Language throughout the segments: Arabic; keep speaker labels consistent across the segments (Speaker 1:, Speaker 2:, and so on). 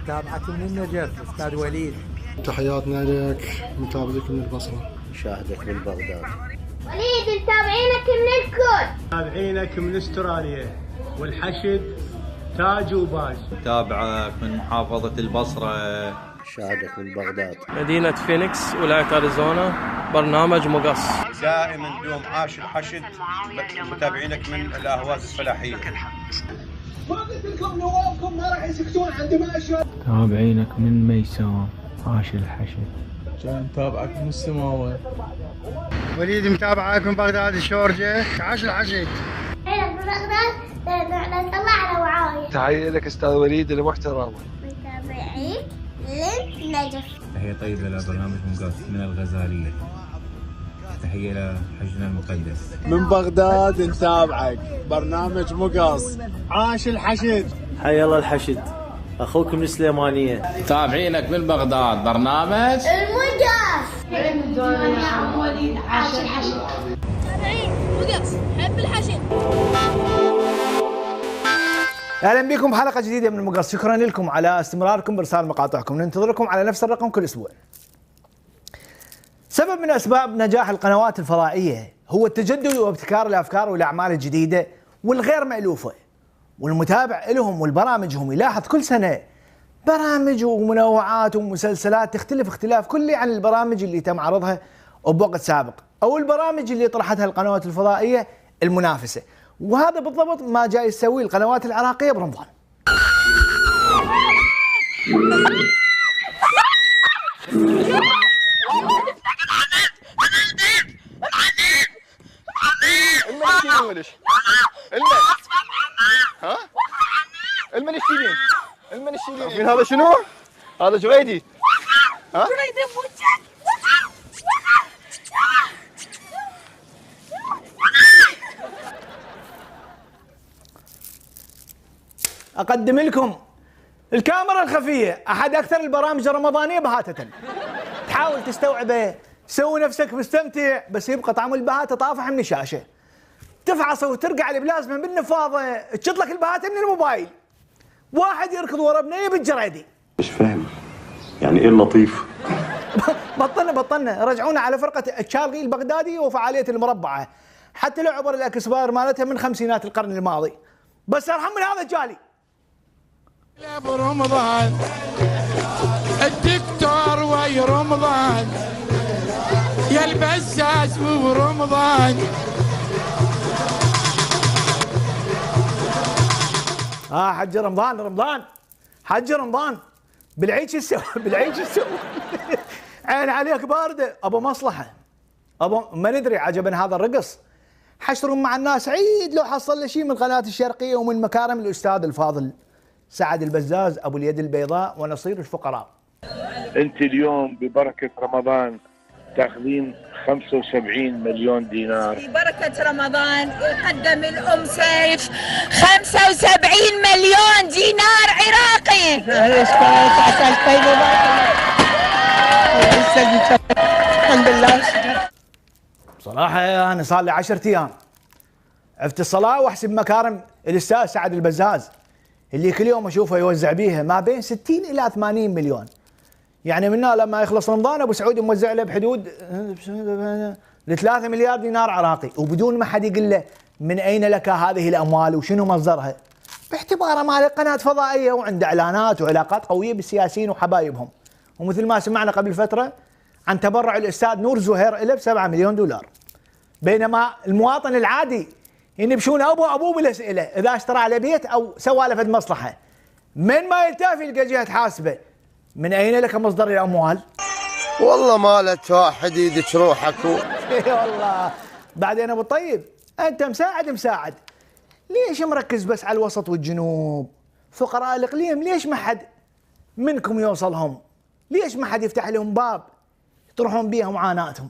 Speaker 1: متابعك من النجف استاذ وليد.
Speaker 2: تحياتنا لك، متابعك من البصرة.
Speaker 3: شاهدك من بغداد.
Speaker 4: وليد متابعينك من الكويت.
Speaker 5: متابعينك من استراليا والحشد تاج وباج.
Speaker 6: متابعك من محافظة البصرة.
Speaker 3: شاهدك من بغداد.
Speaker 7: مدينة فينيكس ولاية أريزونا. برنامج مقص.
Speaker 8: دائما دوم عاش الحشد. متابعينك من الأهواز الفلاحية.
Speaker 9: ما قلت لكم نوابكم ما راح يسكتون عند ما اشهد.
Speaker 10: متابعينك من ميسان. عاش الحشد.
Speaker 11: كان متابعك من السماوة.
Speaker 12: وليد متابعك من بغداد الشورجة. عاش الحشد.
Speaker 4: هنا في بغداد نطلع على وعاية.
Speaker 13: تحية لك استاذ وليد المحترم.
Speaker 4: متابعين للنجف.
Speaker 14: تحية طيبة لبرنامج مقص من الغزالية. تحية لحجنا المقدس.
Speaker 15: من بغداد نتابعك برنامج مقص. عاش الحشد.
Speaker 16: حيا الله الحشد. اخوك من السليمانية.
Speaker 17: تابعينك من بغداد برنامج
Speaker 4: المقص.
Speaker 18: عاش الحشد. تابعين مقص. حب الحشد.
Speaker 19: اهلا بكم بحلقه جديده من المقص. شكرا لكم على استمراركم بارسال مقاطعكم. ننتظركم على نفس الرقم كل اسبوع. سبب من اسباب نجاح القنوات الفضائيه هو التجدد وابتكار الافكار والاعمال الجديده والغير مألوفه، والمتابع لهم والبرامجهم يلاحظ كل سنه برامج ومنوعات ومسلسلات تختلف اختلاف كلي عن البرامج اللي تم عرضها بوقت سابق او البرامج اللي طرحتها القنوات الفضائيه المنافسه، وهذا بالضبط ما جاي يسويه القنوات العراقيه برمضان.
Speaker 13: المن الشيلين. المن الشيلين. من هذا شنو؟ هذا جريدي. ها؟ جريدي
Speaker 19: اقدم لكم الكاميرا الخفيه، احد اكثر البرامج الرمضانيه بهاته. تحاول تستوعبه، سوي نفسك مستمتع، بس يبقى طعم البهاته طافح من الشاشه. تفعص وترقع البلازما بالنفاضه، تشط لك البهاته من الموبايل. واحد يركض ورا بنيه بالجريدي.
Speaker 20: مش فاهم يعني ايه اللطيف؟
Speaker 19: بطلنا رجعونا على فرقه تشارلي البغدادي وفعاليه المربعه، حتى لو عبر الاكسباير مالتها من خمسينات القرن الماضي، بس ارحم من هذا جالي.
Speaker 2: يا برمضان الدكتور وي رمضان يا البزاز ورمضان.
Speaker 19: حج رمضان حج رمضان بالعيش السوي بالعيش السوي. عين عليك بارده ابو مصلحه، ابو ما ندري عجبا هذا الرقص. حشر مع الناس عيد لو حصل له شيء من قناه الشرقيه ومن مكارم الاستاذ الفاضل سعد البزاز ابو اليد البيضاء ونصير الفقراء.
Speaker 8: انت اليوم ببركه رمضان تاخذين 75 مليون دينار.
Speaker 18: ببركه رمضان يقدم الام سيف 75 مليون دينار عراقي.
Speaker 19: الحمد لله. صراحه انا صار لي 10 ايام عفت الصلاه واحسب مكارم الاستاذ سعد البزاز اللي كل يوم اشوفه يوزع بيها ما بين 60 الى 80 مليون. يعني منا لما يخلص رمضان ابو سعود موزع له بحدود ل 3 مليار دينار عراقي، وبدون ما حد يقول له من اين لك هذه الاموال وشنو مصدرها، باعتباره مالك قناه فضائيه وعنده اعلانات وعلاقات قويه بالسياسيين وحبايبهم. ومثل ما سمعنا قبل فتره عن تبرع الاستاذ نور زهير له ب7 مليون دولار، بينما المواطن العادي ينبشون ابوه بالاسئله اذا اشترى على بيت او سوى له فد مصلحه، من ما يلتفي يلقى جهه تحاسبه من اين لك مصدر الاموال؟
Speaker 13: والله ما له واحد يدك روحك.
Speaker 19: والله بعدين ابو الطيب انت مساعد ليش مركز بس على الوسط والجنوب؟ فقراء الاقليم ليش ما حد منكم يوصلهم؟ ليش ما حد يفتح لهم باب يطرحون بيها معاناتهم؟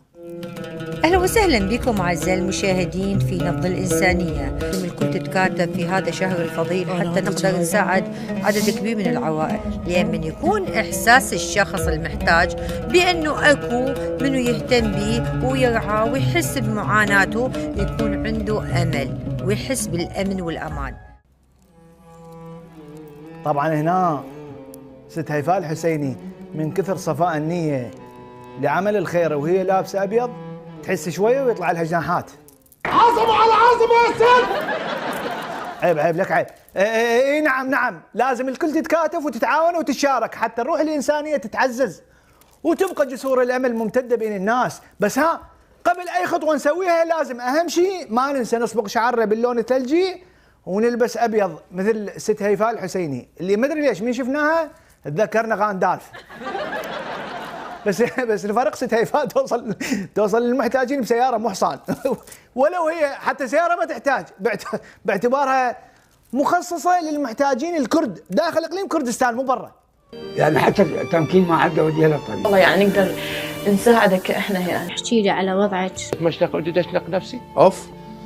Speaker 5: أهلا وسهلا بكم أعزائي المشاهدين في نبض الإنسانية. الكل تتكاتف في هذا الشهر الفضيل حتى نقدر نساعد عدد كبير من العوائل، لأن من يكون إحساس الشخص المحتاج بأنه أكو منه يهتم به ويرعاه ويحس بمعاناته، يكون عنده أمل ويحس بالأمن والأمان.
Speaker 19: طبعا هنا ست هيفاء الحسيني من كثر صفاء النية لعمل الخير وهي لابسة أبيض تحس شوية ويطلع لها جناحات.
Speaker 9: عظمة على عظمة يا سيد.
Speaker 19: عيب لك عيب. اي نعم لازم الكل تتكاتف وتتعاون وتتشارك حتى الروح الإنسانية تتعزز وتبقى جسور الأمل ممتدة بين الناس. بس قبل أي خطوة نسويها لازم أهم شيء ما ننسى نصبغ شعرنا باللون الثلجي ونلبس أبيض مثل ست هيفاء الحسيني اللي ما أدري ليش من شفناها تذكرنا غاندالف. بس الفرق ست هيفاء توصل للمحتاجين بسيارة مو حصان. ولو هي حتى سيارة ما تحتاج باعتبارها مخصصة للمحتاجين الكرد داخل إقليم كردستان مو برا.
Speaker 21: يعني حتى التمكين ما عدى وديها للطريق.
Speaker 22: والله يعني نقدر نساعدك احنا يعني.
Speaker 23: احكي لي على وضعك.
Speaker 21: مشتاق ودي اشنق نفسي.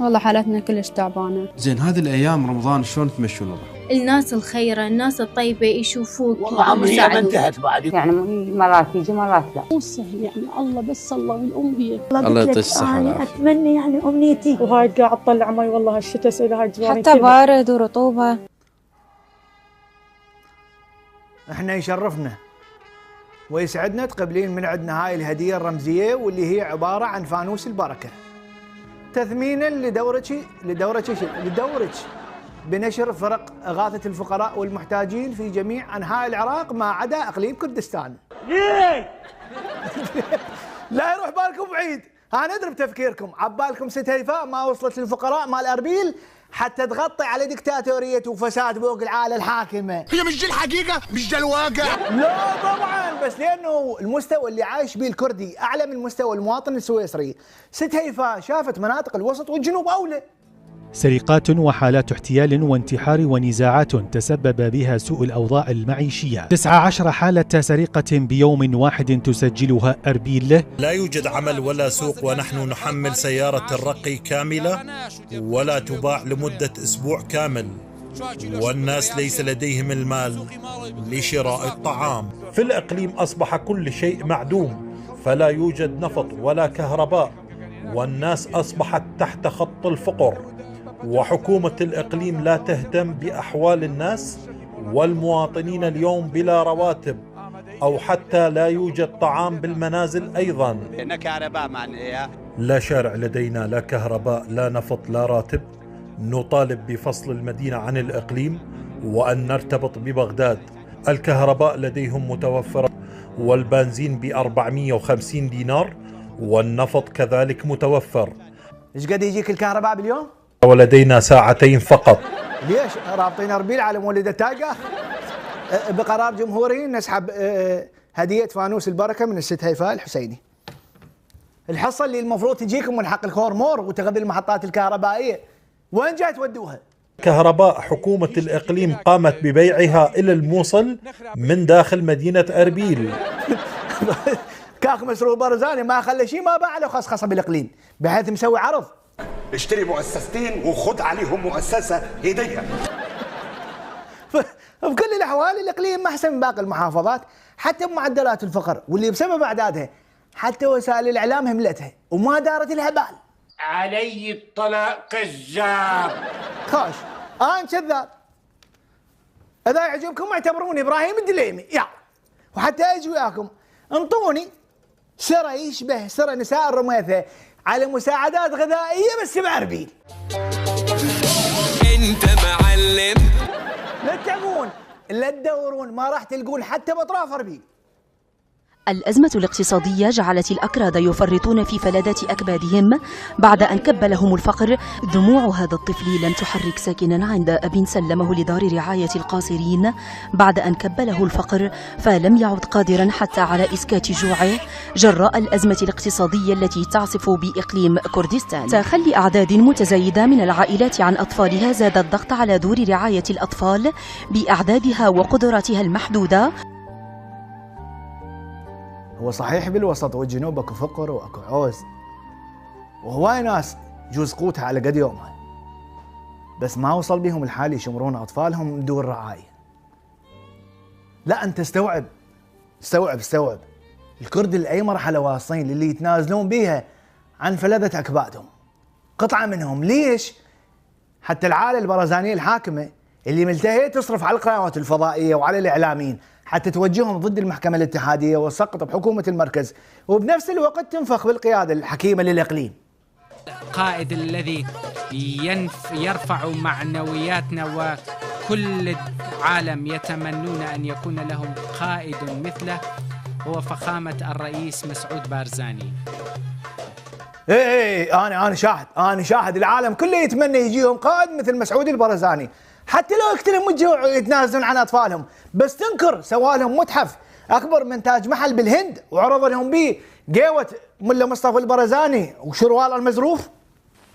Speaker 23: والله حالتنا كلش تعبانه.
Speaker 24: زين هذه الايام رمضان شلون تمشون الوضع؟
Speaker 23: الناس الخيره، الناس الطيبه يشوفوك.
Speaker 21: والله عمري ما انتهت بعد.
Speaker 22: يعني مرات يجي مرات لا.
Speaker 23: مو سهل يعني الله بس الله والام هي.
Speaker 24: الله يعطيك الصحه والعافيه.
Speaker 23: اتمنى يعني امنيتي. وهاي قاعد تطلع مي والله هالشتاء اسئله هاي جواني حتى بارد ورطوبه.
Speaker 19: احنا يشرفنا ويسعدنا تقبلين من عندنا هاي الهدية الرمزية واللي هي عبارة عن فانوس البركة تثمينا لدورك بنشر فرق إغاثة الفقراء والمحتاجين في جميع أنحاء العراق ما عدا إقليم كردستان. لا يروح بالكم بعيد، ندرب تفكيركم، عبالكم ست هيفاء ما وصلت للفقراء مال أربيل حتى تغطي على دكتاتورية وفساد بوق العالة الحاكمة.
Speaker 9: هي مش دي الحقيقة، مش ده الواقع.
Speaker 19: لا طبعا، بس لأنه المستوى اللي عايش به الكردي أعلى من مستوى المواطن السويسري. ست هيفاء شافت مناطق الوسط والجنوب أولى.
Speaker 25: سرقات وحالات احتيال وانتحار ونزاعات تسبب بها سوء الأوضاع المعيشية. 19 حالة سرقة بيوم واحد تسجلها أربيل.
Speaker 26: لا يوجد عمل ولا سوق ونحن نحمل سيارة الرقي كاملة ولا تباع لمدة أسبوع كامل، والناس ليس لديهم المال لشراء الطعام. في الإقليم أصبح كل شيء معدوم، فلا يوجد نفط ولا كهرباء، والناس أصبحت تحت خط الفقر، وحكومة الإقليم لا تهتم بأحوال الناس، والمواطنين اليوم بلا رواتب أو حتى لا يوجد طعام بالمنازل أيضا. لا شارع لدينا، لا كهرباء، لا نفط، لا راتب. نطالب بفصل المدينة عن الإقليم وأن نرتبط ببغداد. الكهرباء لديهم متوفرة والبنزين ب450 دينار، والنفط كذلك متوفر.
Speaker 19: ايش قد يجيك الكهرباء باليوم؟
Speaker 26: ولدينا ساعتين فقط.
Speaker 19: ليش؟ رابطين أربيل على مولد التاقة؟ بقرار جمهوري نسحب هدية فانوس البركة من الست هيفاء الحسيني. الحصة اللي المفروض تجيكم من حق الكورمور وتغذي المحطات الكهربائية، وين جاي تودوها؟
Speaker 26: كهرباء حكومة الإقليم قامت ببيعها إلى الموصل من داخل مدينة أربيل.
Speaker 19: كاخ مسروق برزاني ما خلى شيء ما باع له خصخصة بالإقليم بحيث مسوي عرض.
Speaker 9: اشتري مؤسستين وخذ عليهم مؤسسة هدية.
Speaker 19: بكل الأحوال الإقليم ما أحسن من باقي المحافظات حتى بمعدلات الفقر، واللي بسبب أعدادها حتى وسائل الإعلام هملتها وما دارت لها بال.
Speaker 9: علي الطلاق كذاب.
Speaker 19: خوش أنا كذاب. إذا يعجبكم اعتبروني إبراهيم الدليمي يلا، وحتى أجي وياكم انطوني سرة يشبه سرة نساء الرميثة على مساعدات غذائية بس بأربيل.
Speaker 27: انت معلم.
Speaker 19: لا تتعبون لا تدورون، ما راح تلقون حتى بأطراف أربيل.
Speaker 28: الأزمة الاقتصادية جعلت الأكراد يفرطون في فلذة أكبادهم بعد أن كب لهم الفقر. دموع هذا الطفل لم تحرك ساكنا عند أب سلمه لدار رعاية القاصرين بعد أن كب له الفقر، فلم يعد قادرا حتى على إسكات جوعه جراء الأزمة الاقتصادية التي تعصف بإقليم كردستان. تخلي أعداد متزايدة من العائلات عن أطفالها زاد الضغط على دور رعاية الأطفال بأعدادها وقدراتها المحدودة.
Speaker 19: هو صحيح بالوسط والجنوب اكو فقر واكو عوز وهواي ناس جوز قوتها على قد يومها، بس ما وصل بهم الحال يشمرون اطفالهم من دون رعايه. لا انت استوعب الكرد لاي مرحله واصلين اللي يتنازلون بيها عن فلذة اكبادهم. قطعه منهم ليش؟ حتى العائله البرزانيه الحاكمه اللي ملتهيه تصرف على القنوات الفضائيه وعلى الاعلاميين حتى توجههم ضد المحكمة الاتحادية والسقط بحكومة المركز، وبنفس الوقت تنفخ بالقيادة الحكيمة للإقليم.
Speaker 1: القائد الذي يرفع معنوياتنا، وكل العالم يتمنون أن يكون لهم قائد مثله، هو فخامة الرئيس مسعود بارزاني.
Speaker 19: ايه انا شاهد العالم كله يتمنى يجيهم قائد مثل مسعود البرزاني، حتى لو يقتلهم الجوع ويتنازلون عن اطفالهم، بس تنكر سوالهم متحف اكبر من تاج محل بالهند وعرض لهم به قيوة ملا مصطفى البرزاني وشروال المزروف.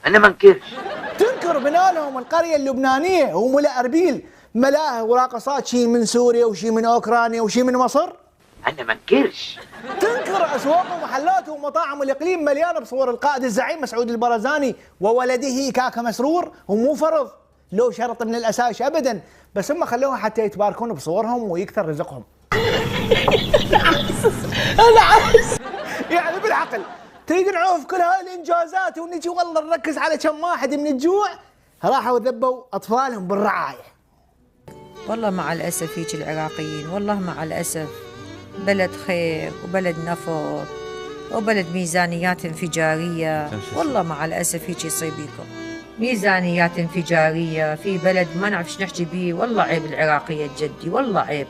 Speaker 21: انا ما انكرش.
Speaker 19: تنكر بناء لهم القرية اللبنانية وملا اربيل ملاهي وراقصات، شي من سوريا وشي من اوكرانيا وشي من مصر.
Speaker 21: انا ما انكرش.
Speaker 19: تنكر اسواق ومحلات ومطاعم الاقليم مليانه بصور القائد الزعيم مسعود البرزاني وولده كاكا مسرور، ومو فرض لو شرط من الاساس ابدا، بس هم خلوها حتى يتباركون بصورهم ويكثر رزقهم. انا عايز يعني بالعقل تريد نعوف كل هاي الانجازات ونجي والله نركز على كم واحد من الجوع راحوا ذبوا اطفالهم بالرعايه.
Speaker 5: والله مع الاسف هيك العراقيين، والله مع الاسف بلد خير وبلد نفط وبلد ميزانيات انفجارية، والله مع الأسف هيك يصير بيكم ميزانيات انفجارية في بلد ما نعرف ايش نحكي بيه. والله عيب العراقية جدي، والله عيب.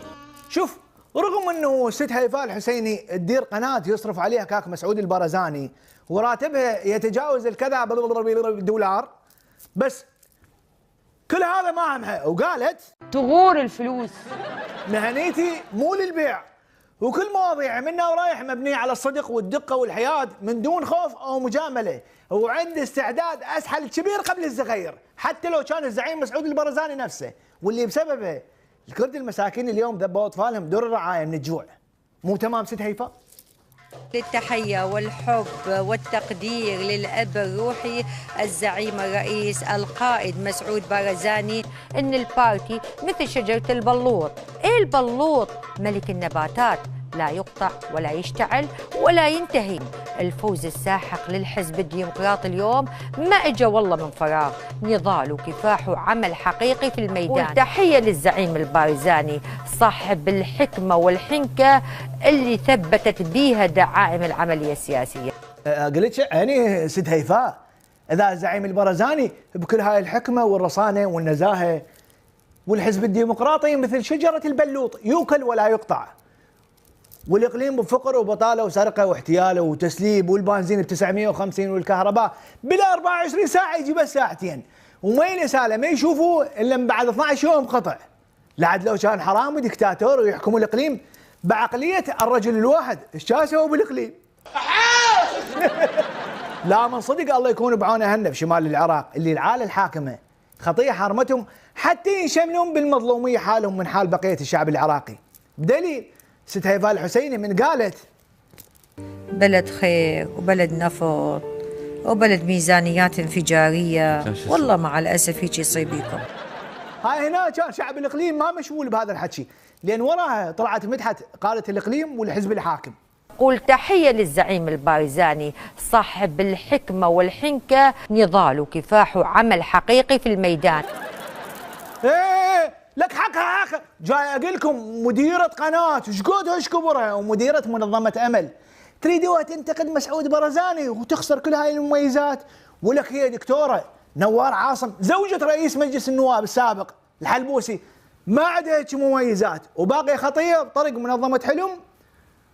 Speaker 19: شوف، رغم انه ست هيفاء الحسيني تدير قناة يصرف عليها كاك مسعود البرزاني وراتبها يتجاوز الكذا $، بس كل هذا ما همها، وقالت
Speaker 22: تغور الفلوس.
Speaker 19: مهنيتي مو للبيع، وكل مواضيع منا ورايح مبنية على الصدق والدقة والحياد من دون خوف أو مجاملة، وعندي استعداد أسحل الكبير قبل الصغير حتى لو كان الزعيم مسعود البرزاني نفسه، واللي بسببه الكرد المساكين اليوم ذبوا أطفالهم دور الرعاية من الجوع. مو تمام ست هيفاء؟
Speaker 5: للتحية والحب والتقدير للأب الروحي الزعيم الرئيس القائد مسعود بارزاني، إن البارتي مثل شجرة البلوط. إيه البلوط؟ ملك النباتات، لا يقطع ولا يشتعل ولا ينتهي. الفوز الساحق للحزب الديمقراطي اليوم ما اجى والله من فراغ، نضال وكفاح وعمل حقيقي في الميدان. والتحية للزعيم البارزاني صاحب الحكمة والحنكة اللي ثبتت بيها دعائم العملية السياسية.
Speaker 19: قلت يعني ست هيفاء، إذا الزعيم البرزاني بكل هاي الحكمة والرصانة والنزاهة، والحزب الديمقراطي مثل شجرة البلوط يوكل ولا يقطع، والاقليم بفقر وبطاله وسرقه واحتياله وتسليب، والبنزين ب950 والكهرباء بلا 24 ساعه يجي بس ساعتين، وما ينساله ما يشوفوا الا من بعد 12 يوم قطع. لعد لو كان حرام وديكتاتور ويحكموا الاقليم بعقليه الرجل الواحد، ايش كان سووا بالاقليم؟ لا من صدق الله يكون بعون اهلنا بشمال العراق اللي العاله الحاكمه خطيه حرمتهم حتى ينشملون بالمظلوميه حالهم من حال بقيه الشعب العراقي. بدليل ست هيفاء الحسيني من قالت
Speaker 5: بلد خير وبلد نفط وبلد ميزانيات انفجارية، والله مع الأسف هيك يصير بيكم.
Speaker 19: هاي هنا كان شعب الإقليم ما مشغول بهذا الحكي، لأن وراها طلعت مدحت قادة الإقليم والحزب الحاكم.
Speaker 5: قول تحية للزعيم البارزاني صاحب الحكمة والحنكة، نضال وكفاح وعمل حقيقي في الميدان.
Speaker 19: ايه لك حقها جاي اقول لكم مديرة قناة شقود ايش كبرها ومديرة منظمة امل تريدوها تنتقد مسعود برزاني وتخسر كل هاي المميزات، ولك هي دكتورة نوار عاصم زوجة رئيس مجلس النواب السابق الحلبوسي ما عندها هيك مميزات، وباقي خطية بطريق منظمة حلم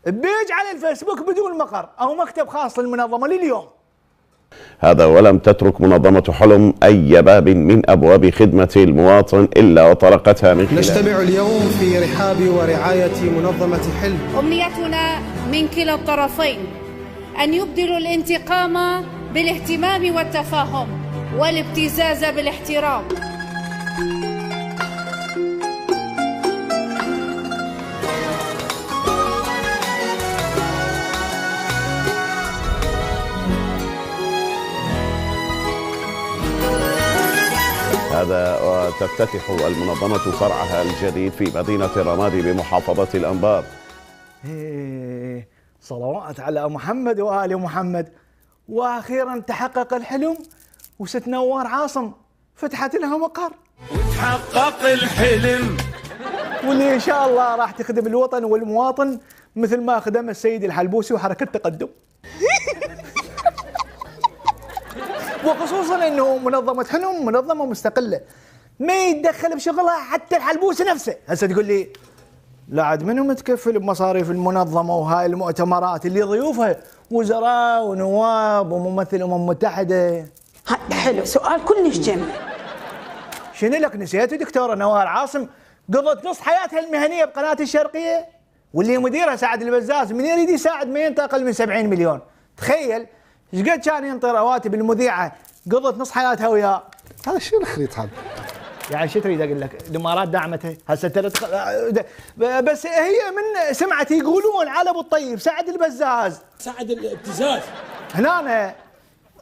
Speaker 19: بيج على الفيسبوك بدون مقر او مكتب خاص للمنظمة لليوم.
Speaker 3: هذا ولم تترك منظمة حلم أي باب من أبواب خدمة المواطن إلا وطرقتها من خلال.
Speaker 2: نجتمع اليوم في رحاب ورعاية منظمة حلم.
Speaker 18: أمنيتنا من كلا الطرفين أن يبدلوا الانتقام بالاهتمام والتفاهم والابتزاز بالاحترام.
Speaker 3: هذا وتفتتح المنظمة فرعها الجديد في مدينة رمادي بمحافظة الأنبار.
Speaker 19: صلوات على محمد وآل محمد. وأخيرا تحقق الحلم وست نوار عاصم فتحت لها مقر
Speaker 6: وتحقق الحلم
Speaker 19: واللي ان شاء الله راح تخدم الوطن والمواطن مثل ما خدم السيد الحلبوسي وحركه تقدم. وخصوصا انه منظمه حلم منظمه مستقله ما يتدخل بشغلها حتى الحلبوسي نفسه. هسه تقول لي لا عاد منو متكفل بمصاريف المنظمه وهاي المؤتمرات اللي ضيوفها وزراء ونواب وممثل متحده؟
Speaker 23: حلو، سؤال كلش جميل.
Speaker 19: شنو لك نسيت دكتوره نوال عاصم قضت نص حياتها المهنيه بقناه الشرقيه واللي مديرها سعد البزاز من يريد يساعد ما ينطق اقل من 70 مليون. تخيل ايش قد كان ينطي رواتب المذيعه قضت نص حياتها وياه.
Speaker 6: هذا شو الخريط هذا؟
Speaker 19: يعني شو تريد اقول لك؟ الامارات دعمتها هسه بس هي من سمعت يقولون على ابو الطيب سعد البزاز
Speaker 7: سعد الابتزاز
Speaker 19: هنا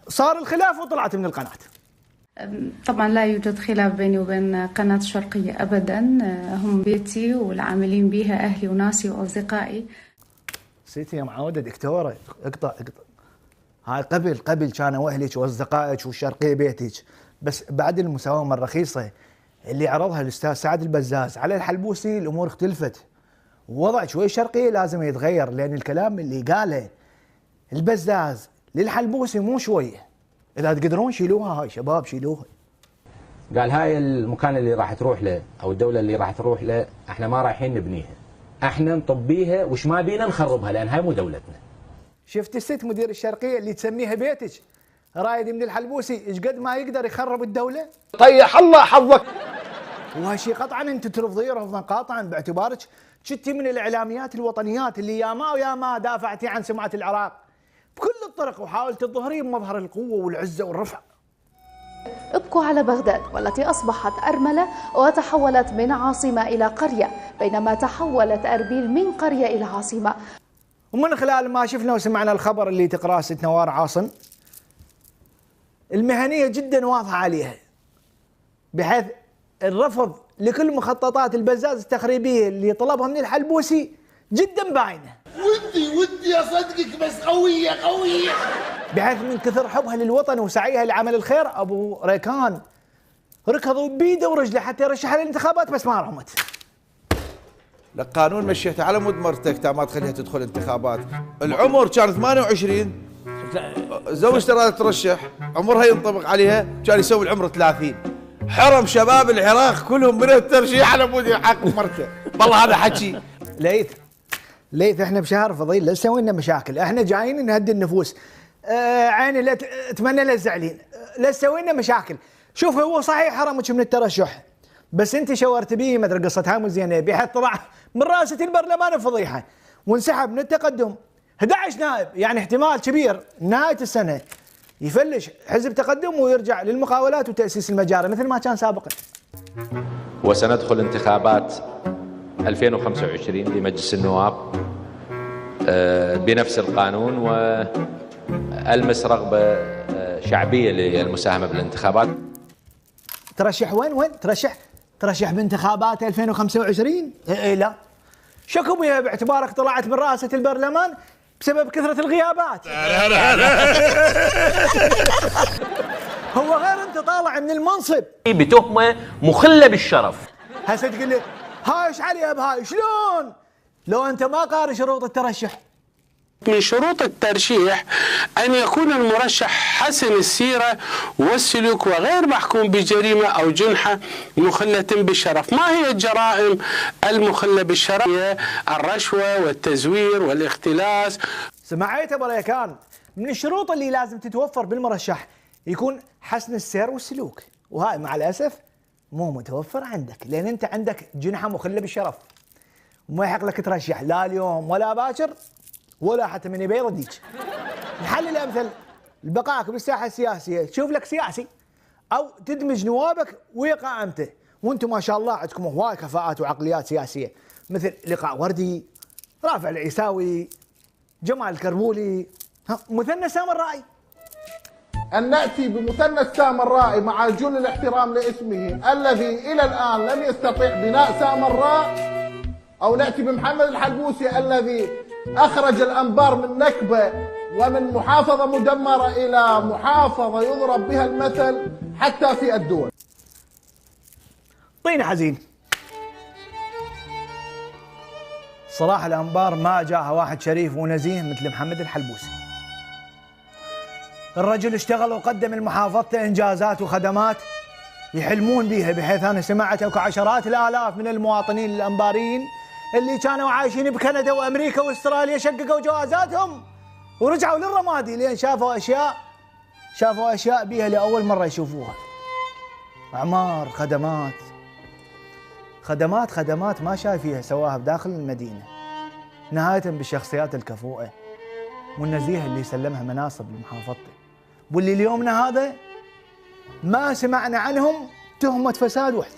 Speaker 19: صار الخلاف وطلعت من القناه.
Speaker 23: طبعا لا يوجد خلاف بيني وبين قناة الشرقية أبدا، هم بيتي والعاملين بها أهلي وناسي وأصدقائي.
Speaker 19: سيتي يا معودة دكتورة اقطع هاي قبل كانوا أهلك وأصدقائك والشرقية بيتك، بس بعد المساومة الرخيصة اللي عرضها الأستاذ سعد البزاز على الحلبوسي الأمور اختلفت، ووضع شوي الشرقية لازم يتغير، لأن الكلام اللي قاله البزاز للحلبوسي مو شوية. إذا تقدرون شيلوها هاي شباب شيلوها.
Speaker 10: قال هاي المكان اللي راح تروح له أو الدولة اللي راح تروح له احنا ما رايحين نبنيها، احنا نطبيها وش ما بينا نخربها لأن هاي مو دولتنا.
Speaker 19: شفت الست مدير الشرقية اللي تسميها بيتك رايد من الحلبوسي ايش قد ما يقدر يخرب الدولة؟
Speaker 6: طيح الله حظك.
Speaker 19: وهالشيء قطعا انت ترفضيه رفضا قاطعا باعتبارك شتي من الاعلاميات الوطنيات اللي يا ما دافعتي عن سمعة العراق بكل الطرق وحاولت تظهري بمظهر القوة والعزة والرفع.
Speaker 11: ابقوا على بغداد والتي أصبحت أرملة وتحولت من عاصمة إلى قرية، بينما تحولت أربيل من قرية إلى عاصمة.
Speaker 19: ومن خلال ما شفنا وسمعنا الخبر اللي تقرأه ست نوار عاصم، المهنية جدا واضحة عليها، بحيث الرفض لكل مخططات البزاز التخريبية اللي طلبها من الحلبوسي جدا باينة.
Speaker 9: ودي أصدقك بس قوية
Speaker 19: بحيث من كثر حبها للوطن وسعيها لعمل الخير أبو ريكان ركضوا بيده ورجله حتى يرشحها للانتخابات بس ما رحمت.
Speaker 12: لك قانون مشيته على مود مرتك ما تخليها تدخل انتخابات. العمر كان 28 زوجته رادت ترشح عمرها ينطبق عليها كان يسوي العمر 30. حرم شباب العراق كلهم من الترشيح على مود يحقق مرته. والله هذا حكي.
Speaker 19: ليث احنا بشهر فضيل لا تسوي لنا مشاكل، احنا جايين نهدي النفوس. عيني لا اتمنى لا تزعلين، لا تسوي لنا مشاكل. شوف هو صحيح حرمك من الترشح بس انت شورت بيه مثل قصه هامو زينه بحيث طلع من رئاسه البرلمان فضيحه وانسحب من التقدم 11 نائب، يعني احتمال كبير نهايه السنه يفلش حزب تقدم ويرجع للمقاولات وتاسيس المجاري مثل ما كان سابقا.
Speaker 10: وسندخل انتخابات 2025 لمجلس النواب بنفس القانون والمس رغبه شعبيه للمساهمه بالانتخابات.
Speaker 19: ترشح وين؟ ترشح بانتخابات 2025؟ لا شكو بها باعتبارك طلعت من رئاسه البرلمان بسبب كثره الغيابات. هو غير انت طالع من المنصب
Speaker 10: بتهمه مخله بالشرف.
Speaker 19: هسه تقول لي هاي ايش عليها بهاي شلون؟ لو انت ما قاري شروط الترشح.
Speaker 14: من شروط الترشيح أن يكون المرشح حسن السيرة والسلوك وغير محكوم بجريمة أو جنحة مخلة بالشرف. ما هي الجرائم المخلة بالشرف؟ هي الرشوة والتزوير والاختلاس.
Speaker 19: سمعت ابو ريكان من الشروط اللي لازم تتوفر بالمرشح يكون حسن السير والسلوك، وهاي مع الأسف مو متوفر عندك لأن أنت عندك جنحة مخلة بالشرف وما يحق لك ترشح لا اليوم ولا باكر ولا حتى من يبي يرديك. الحل الامثل بقائك بالساحه السياسيه، تشوف لك سياسي او تدمج نوابك ويا قائمته، وانتم ما شاء الله عندكم هواي كفاءات وعقليات سياسيه مثل لقاء وردي، رافع العيساوي، جمال الكربولي، مثنى سامرائي.
Speaker 9: أن نأتي بمثنى سامرائي مع جل الاحترام لاسمه الذي إلى الآن لم يستطيع بناء سامراء، أو نأتي بمحمد الحلبوسي الذي أخرج الأنبار من نكبة ومن محافظة مدمرة إلى محافظة يضرب بها المثل حتى في الدول.
Speaker 19: طين حزين. صراحة الأنبار ما جاها واحد شريف ونزيه مثل محمد الحلبوسي. الرجل اشتغل وقدم لمحافظته إنجازات وخدمات يحلمون بها، بحيث أنا سمعت أكو عشرات الآلاف من المواطنين الأنباريين اللي كانوا عايشين بكندا وأمريكا وأستراليا شققوا جوازاتهم ورجعوا للرمادي لين شافوا أشياء بيها لأول مرة يشوفوها. أعمار، خدمات ما شايفيها سواها بداخل المدينة، نهاية بالشخصيات الكفؤة والنزيهة اللي سلمها مناصب لمحافظته، واللي اليومنا هذا ما سمعنا عنهم تهمة فساد وحده.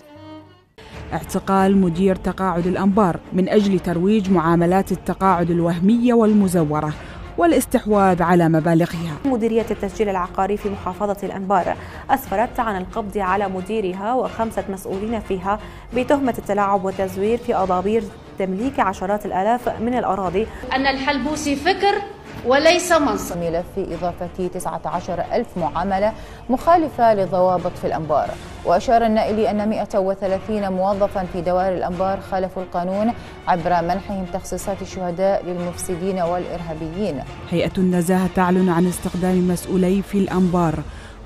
Speaker 4: اعتقال مدير تقاعد الأنبار من أجل ترويج معاملات التقاعد الوهمية والمزورة والاستحواذ على مبالغها.
Speaker 7: مديرية التسجيل العقاري في محافظة الأنبار أسفرت عن القبض على مديرها و5 مسؤولين فيها بتهمة التلاعب والتزوير في أضابير تمليك عشرات الآلاف من الأراضي.
Speaker 11: أن الحلبوسي فكر وليس منصب.
Speaker 8: ملف في إضافة 19,000 معاملة مخالفة للضوابط في الأنبار. وأشار النائلي أن 130 موظفا في دوائر الأنبار خالفوا القانون عبر منحهم تخصيصات الشهداء للمفسدين والإرهابيين.
Speaker 4: هيئة النزاهة تعلن عن استخدام مسؤولي في الأنبار،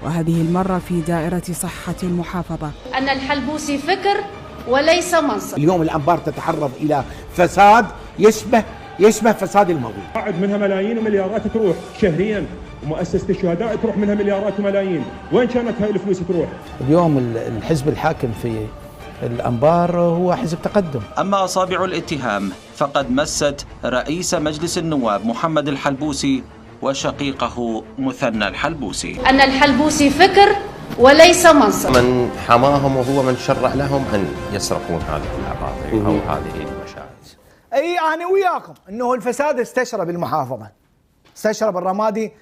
Speaker 4: وهذه المرة في دائرة صحة المحافظة.
Speaker 11: أن الحلبوسي فكر وليس منصب.
Speaker 15: اليوم الأنبار تتعرض إلى فساد يشبه فساد الماضي.
Speaker 16: قاعد منها ملايين ومليارات تروح شهريا، ومؤسسة الشهداء تروح منها مليارات وملايين، وين كانت هاي الفلوس تروح؟
Speaker 17: اليوم الحزب الحاكم في الأنبار هو حزب تقدم.
Speaker 20: أما أصابع الاتهام فقد مست رئيس مجلس النواب محمد الحلبوسي وشقيقه مثنى الحلبوسي.
Speaker 11: أن الحلبوسي فكر وليس منصب.
Speaker 27: من حماهم وهو من شرع لهم أن يسرقون هذه الأراضي أو هذه المشاهد.
Speaker 19: اي انا وياكم انه الفساد استشرب المحافظه، استشرب الرمادي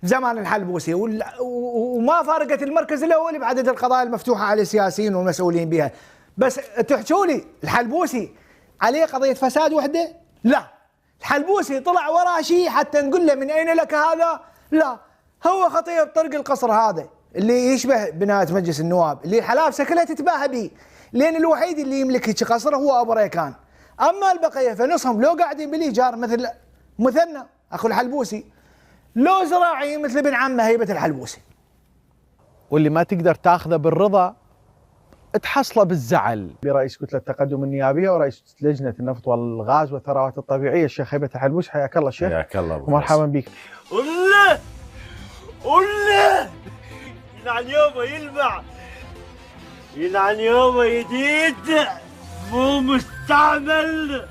Speaker 19: زمان الحلبوسي، وما فارقت المركز الاول بعدد القضايا المفتوحه على السياسيين والمسؤولين بها. بس تحكوا لي الحلبوسي عليه قضيه فساد وحده؟ لا، الحلبوسي طلع وراه شيء حتى نقول له من اين لك هذا؟ لا، هو خطيب طرق القصر هذا اللي يشبه بنايه مجلس النواب، اللي الحلابسه كلها تتباهى به، لان الوحيد اللي يملك قصر هو ابو ريكان. اما البقيه فنصهم لو قاعدين بالايجار مثل مثنى اخو الحلبوسي، لو زراعي مثل ابن عمه هيبه الحلبوسي.
Speaker 29: واللي ما تقدر تاخذه بالرضا تحصله بالزعل.
Speaker 30: برئيس كتله التقدم النيابيه ورئيس لجنه النفط والغاز والثروات الطبيعيه الشيخ هيبه الحلبوسي، حياك الله شيخ.
Speaker 27: حياك الله
Speaker 30: ومرحبا بك.
Speaker 31: والله يلعن يومه يلمع، يلعن يومه جديد مو مستعمل.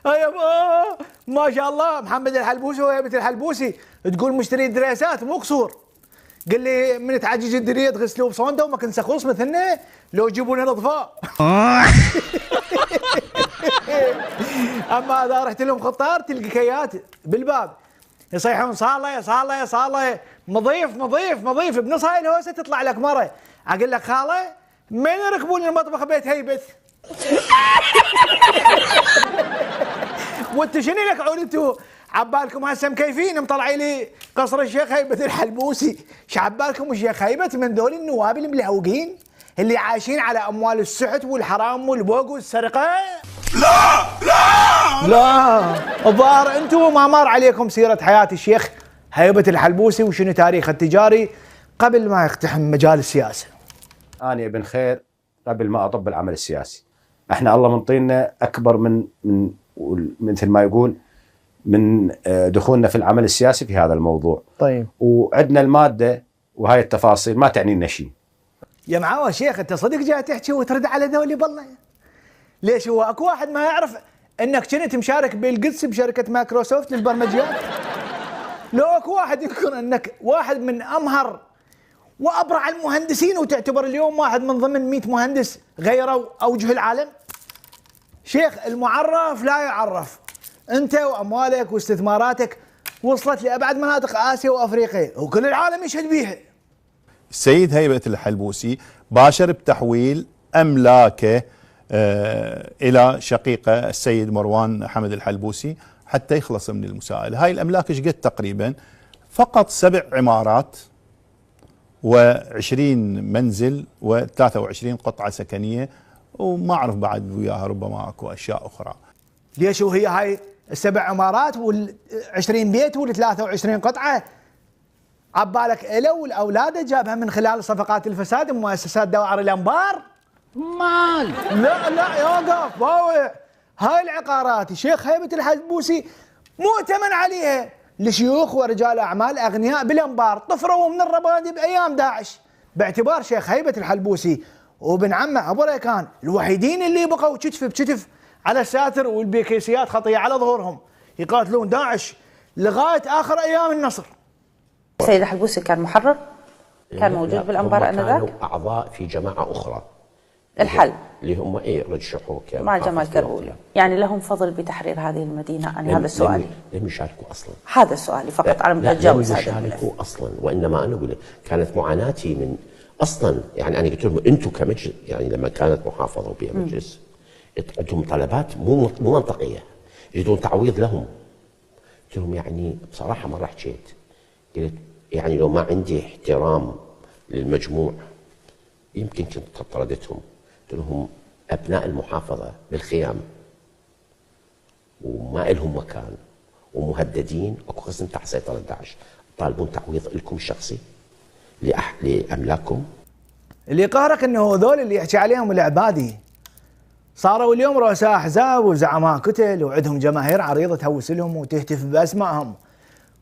Speaker 19: يابا ما شاء الله محمد الحلبوسي وهيبه الحلبوسي تقول مشتري دريسات مو قصور. قال لي من تعجج الدريه تغسلوه بصونده وما كنت سخوص مثلنا لو يجيبون الاطفاء. اما اذا رحت لهم خطار تلقى كيات بالباب يصيحون صاله يا صاله يا صاله، مضيف بنص هاي الهوسه تطلع لك مره اقول لك خاله من يركبون المطبخ بيت هيبه. وانتو شنو لك عود انتو عبالكم هسه مكيفين مطلعين لي قصر الشيخ هيبه الحلبوسي، شعبالكم الشيخ هيبه من دول النواب الملهوقين اللي عايشين على اموال السحت والحرام والبوق والسرقه؟ لا الظاهر انتو ما مر عليكم سيره حياه الشيخ هيبه الحلبوسي وشنو تاريخه التجاري قبل ما يقتحم مجال السياسه.
Speaker 27: أنا ابن خير قبل ما أطب العمل السياسي. احنا الله منطينا أكبر من مثل ما يقول من دخولنا في العمل السياسي في هذا الموضوع.
Speaker 19: طيب.
Speaker 27: وعندنا المادة وهاي التفاصيل ما تعني لنا شيء.
Speaker 19: يا معاوة شيخ انت صدق جاي تحكي وترد على ذولي بالله؟ ليش هو اكو واحد ما يعرف انك كنت مشارك بالقدس بشركة مايكروسوفت للبرمجيات؟ لو اكو واحد يذكر انك واحد من امهر وابرع المهندسين وتعتبر اليوم واحد من ضمن 100 مهندس غيروا اوجه العالم. شيخ المعرف لا يعرف، انت واموالك واستثماراتك وصلت لابعد مناطق اسيا وافريقيا وكل العالم يشهد بيها.
Speaker 32: السيد هيبة الحلبوسي باشر بتحويل املاكه الى شقيقه السيد مروان حمد الحلبوسي حتى يخلص من المساءله. هاي الاملاك ايش قد تقريبا؟ فقط 7 عمارات و20 منزل و23 قطعة سكنية وما أعرف بعد وياها ربما أكو أشياء أخرى.
Speaker 19: ليش وهي هاي ال7 عمارات وال20 بيت وال23 قطعة عبالك إله والأولاد جابها من خلال صفقات الفساد ومؤسسات دوائر الأنبار؟ مال لا يوقف باوع. هاي العقارات الشيخ هيبة الحلبوسي مؤتمن عليها لشيوخ ورجال أعمال أغنياء بالأنبار طفروا من الربادي بأيام داعش، باعتبار شيخ هيبة الحلبوسي وابن عمه أبو ريكان الوحيدين اللي بقوا كتف بكتف على الساتر والبيكيسيات خطية على ظهورهم يقاتلون داعش لغاية آخر أيام النصر.
Speaker 1: السيد الحلبوسي كان محرر؟ كان موجود بالأنبار آنذاك؟
Speaker 2: كانوا أعضاء في جماعة أخرى.
Speaker 1: الحل
Speaker 2: اللي هم رشحوا
Speaker 1: مع جمال كربولي، يعني لهم فضل بتحرير هذه المدينة؟ أنا هذا سؤالي.
Speaker 2: لم يشاركوا أصلا.
Speaker 1: هذا سؤالي فقط، على مود أتجاوز هذا.
Speaker 2: لم يشاركوا أصلا، وإنما أنا أقول لك كانت معاناتي من أصلا، يعني أنا قلت لهم أنتم كمجلس، يعني لما كانت محافظة وبها مجلس عندهم طلبات مو منطقية يريدون تعويض لهم. قلت لهم يعني بصراحة مرة حكيت، قلت يعني لو ما عندي احترام للمجموع يمكن كنت طردتهم. قلت لهم أبناء المحافظة بالخيام وما لهم مكان ومهددين، اكو قسم تحت سيطرة داعش، طالبون تعويض لكم الشخصي لأملاككم.
Speaker 19: اللي قهرك انه هذول اللي يحكي عليهم العبادي صاروا اليوم رؤساء احزاب وزعماء كتل وعندهم جماهير عريضه تهوس لهم وتهتف باسمائهم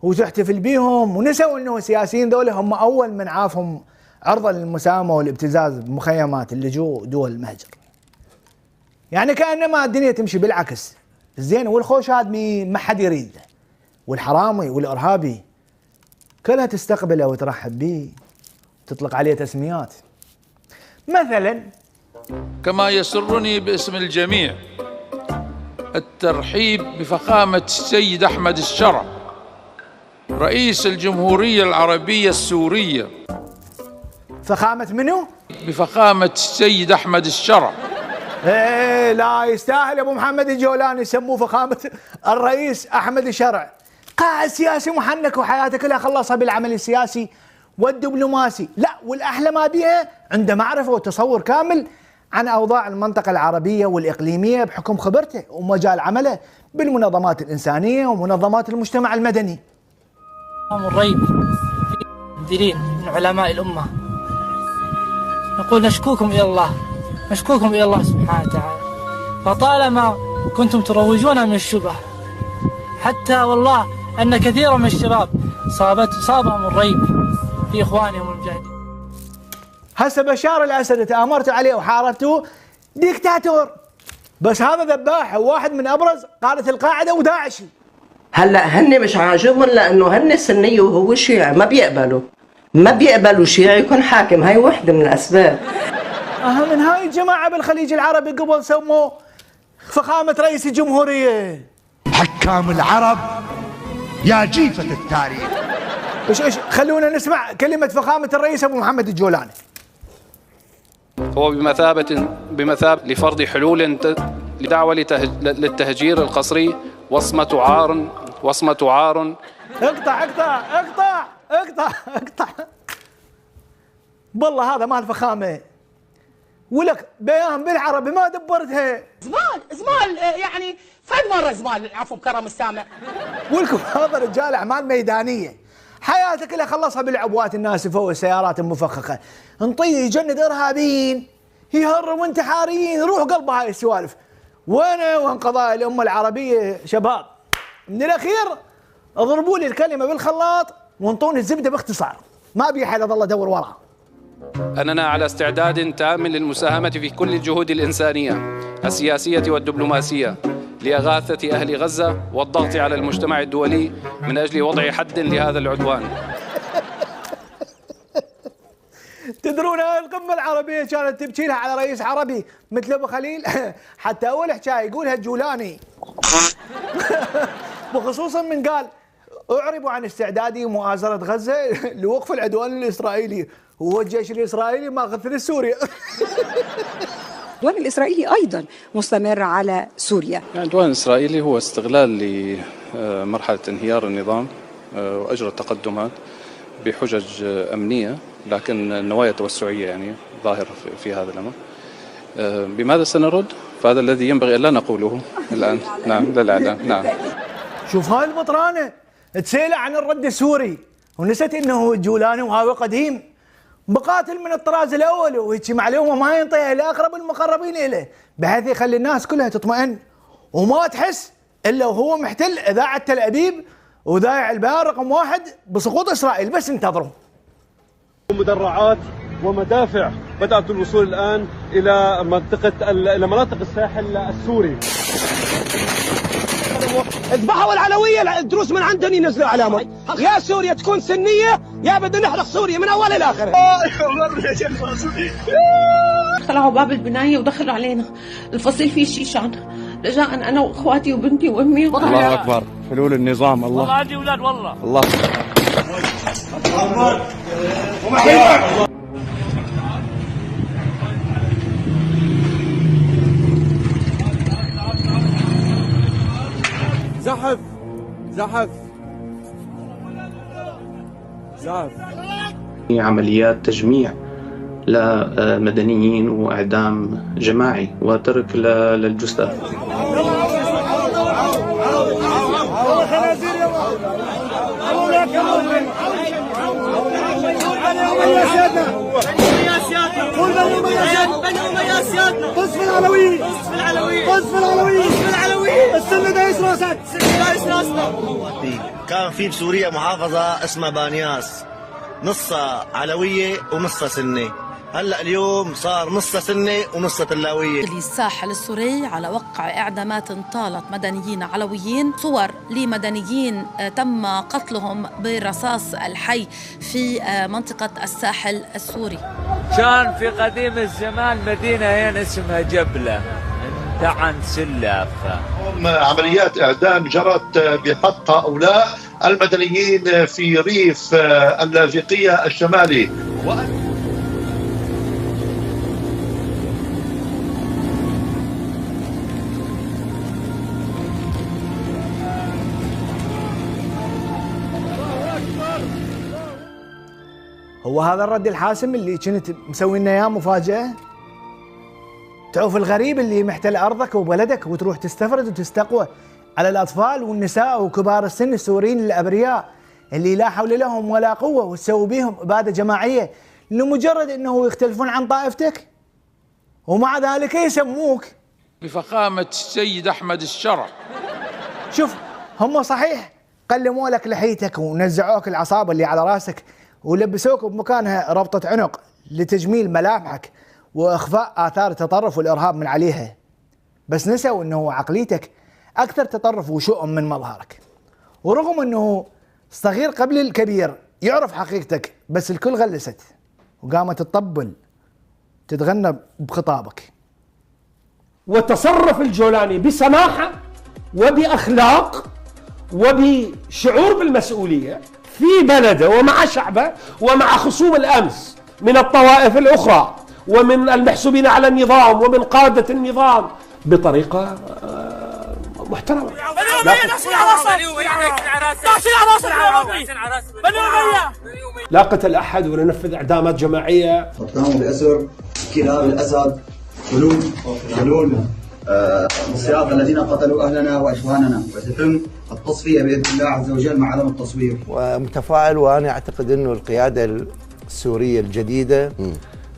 Speaker 19: وتحتفل بيهم، ونسوا انه السياسيين ذولا هم اول من عافهم عرضه للمساومه والابتزاز بمخيمات اللجوء دول المهجر. يعني كانما الدنيا تمشي بالعكس، الزين والخوش هذا ما حد يريد، والحرامي والارهابي كلها تستقبله وترحب به وتطلق عليه تسميات. مثلا
Speaker 3: كما يسرني باسم الجميع الترحيب بفخامة السيد أحمد الشرع رئيس الجمهورية العربية السورية.
Speaker 19: فخامة منو؟
Speaker 3: بفخامة السيد أحمد الشرع.
Speaker 19: ايه لا يستاهل ابو محمد الجولاني يسموه فخامة الرئيس احمد الشرع. قاعد سياسي محنك وحياته كلها خلصها بالعمل السياسي والدبلوماسي، لا والاحلى ما بيها عنده معرفة وتصور كامل عن اوضاع المنطقة العربية والاقليمية بحكم خبرته ومجال عمله بالمنظمات الانسانية ومنظمات المجتمع المدني.
Speaker 5: الريب مديرين من علماء الامة، نقول نشكوكم الى الله، نشكوكم الى الله سبحانه وتعالى، فطالما كنتم تروجون من الشبه حتى والله ان كثيرا من الشباب صابهم الريب في اخوانهم المجاهدين.
Speaker 19: هسه بشار الاسد تآمرت عليه وحاربته ديكتاتور، بس هذا ذباح وواحد من ابرز قادة القاعدة وداعشي.
Speaker 13: هلا هن مش عاجبهم لانه هن سنية وهو شيعي، ما بيقبلوا شيعي يكون حاكم، هاي وحدة من الاسباب.
Speaker 19: من هاي الجماعة بالخليج العربي قبل سموه فخامة رئيس الجمهورية.
Speaker 15: حكام العرب يا جيفة التاريخ.
Speaker 19: ايش خلونا نسمع كلمة فخامة الرئيس ابو محمد الجولاني.
Speaker 18: هو بمثابة لفرض حلول لدعوة للتهجير القسري وصمة عار.
Speaker 19: اقطع بالله هذا مال فخامة، ولك بيان بالعربي ما دبرتها.
Speaker 21: زمال يعني فد مرة زمال، عفوا بكرم السامع.
Speaker 19: ولكم هذا رجال اعمال ميدانية حياته كلها خلصها بالعبوات الناسفة والسيارات المفخخة، انطيه يجند ارهابيين يهرب وانتحاريين، روح قلب هاي السوالف. وين قضايا الامة العربية شباب؟ من الاخير اضربوا لي الكلمة بالخلاط وانطوني الزبدة باختصار، ما ابي حد اضل ادور وراها.
Speaker 18: أننا على استعداد تام للمساهمة في كل الجهود الإنسانية السياسية والدبلوماسية لإغاثة أهل غزة والضغط على المجتمع الدولي من أجل وضع حد لهذا العدوان.
Speaker 19: تدرون هاي القمة العربية كانت تبكي لها على رئيس عربي مثل أبو خليل، حتى أول حكاية يقولها الجولاني وخصوصا من قال أعربوا عن استعدادي مؤازرة غزة لوقف العدوان الإسرائيلي، هو الجيش الإسرائيلي ماخذ لسوريا.
Speaker 22: العدوان الإسرائيلي أيضا مستمر على سوريا.
Speaker 18: العدوان الإسرائيلي هو استغلال لمرحلة انهيار النظام وأجرى التقدمات بحجج أمنية، لكن النوايا التوسعية يعني ظاهرة في هذا الأمر. بماذا سنرد؟ فهذا الذي ينبغي أن لا نقوله الآن. نعم للإعلام. نعم.
Speaker 19: شوف هاي البطرانة تسيل عن الرد السوري ونسيت انه الجولاني وهاوي قديم مقاتل من الطراز الاول، وهيك معلومه ما ينطيها لاقرب المقربين اليه بحيث يخلي الناس كلها تطمئن وما تحس الا وهو محتل اذاعه تل ابيب وذايع البيان رقم 1 بسقوط اسرائيل. بس انتظروا.
Speaker 31: مدرعات ومدافع بدأت الوصول الآن إلى مناطق الساحل السوري.
Speaker 21: اذبحوا العلوية، الدروس من عندهم ينزلوا علامة. يا سوريا تكون سنية يا بدنا نحرق سوريا من أول إلى آخر.
Speaker 6: طلعوا باب البناية ودخلوا علينا، الفصيل فيه شيشان، رجاء أنا وإخواتي وبنتي وأمي.
Speaker 31: الله أكبر، حلول النظام. الله والله عندي أولاد والله. الله زحف زحف زحف.
Speaker 7: عمليات تجميع لمدنيين وإعدام جماعي وترك للجثث.
Speaker 21: قصف العلويين، قصف العلويين، السنة دايس راسك، دايس راسنا.
Speaker 8: كان في بسوريا محافظة اسمها بانياس، نصها علوية ونصها سنة. هلا اليوم صار نصها سنة ونصها تلاوية.
Speaker 9: الساحل السوري على وقع إعدامات طالت مدنيين علويين، صور لمدنيين تم قتلهم بالرصاص الحي في منطقة الساحل السوري.
Speaker 31: كان في قديم الزمان مدينة هنا اسمها جبلة عن سلاف.
Speaker 10: عمليات إعدام جرت بحق هؤلاء المدنيين في ريف اللاذقية الشمالي.
Speaker 19: هو هذا الرد الحاسم اللي كنت مسوي لنا اياه مفاجأة؟ تعوف الغريب اللي محتل ارضك وبلدك وتروح تستفرد وتستقوى على الاطفال والنساء وكبار السن السوريين الابرياء اللي لا حول لهم ولا قوة وتسوي بهم ابادة جماعية لمجرد انه يختلفون عن طائفتك، ومع ذلك يسموك
Speaker 3: بفخامة السيد أحمد الشرع.
Speaker 19: شوف هم صحيح قلموا لك لحيتك ونزعوك العصابة اللي على راسك ولبسوك بمكانها ربطة عنق لتجميل ملامحك وإخفاء آثار التطرف والإرهاب من عليها، بس نسوا أنه عقليتك أكثر تطرف وشؤم من مظهرك. ورغم أنه صغير قبل الكبير يعرف حقيقتك، بس الكل غلست وقامت تطبل تتغنى بخطابك.
Speaker 31: وتصرف الجولاني بسماحة وبأخلاق وبشعور بالمسؤولية في بلده ومع شعبه ومع خصوم الأمس من الطوائف الأخرى ومن المحسوبين على النظام ومن قادة النظام بطريقة محترمة. لا قتل أحد ولا نفذ إعدامات جماعية.
Speaker 8: قاموا بأسر كلاب الأسد حلول الصياغة الذين قتلوا أهلنا وإخواننا، وستتم التصفية بإذن الله عز وجل مع عدم التصوير.
Speaker 12: ومتفائل، وأنا أعتقد أنه القيادة السورية الجديدة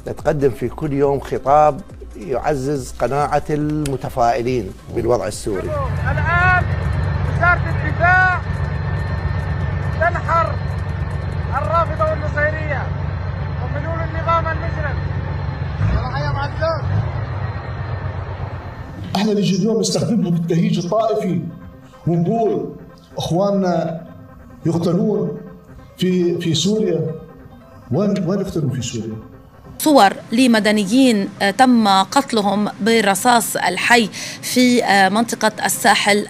Speaker 12: تقدم في كل يوم خطاب يعزز قناعة المتفائلين بالوضع السوري.
Speaker 21: الآن وزارة الدفاع تنحر الرافضة والنصيرية وحلول النظام المجرم.
Speaker 14: احنا نجي اليوم نستخدمهم بالتهيج الطائفي ونقول اخواننا يقتلون في سوريا. وين يقتلون في سوريا؟
Speaker 9: صور لمدنيين تم قتلهم بالرصاص الحي في منطقة الساحل.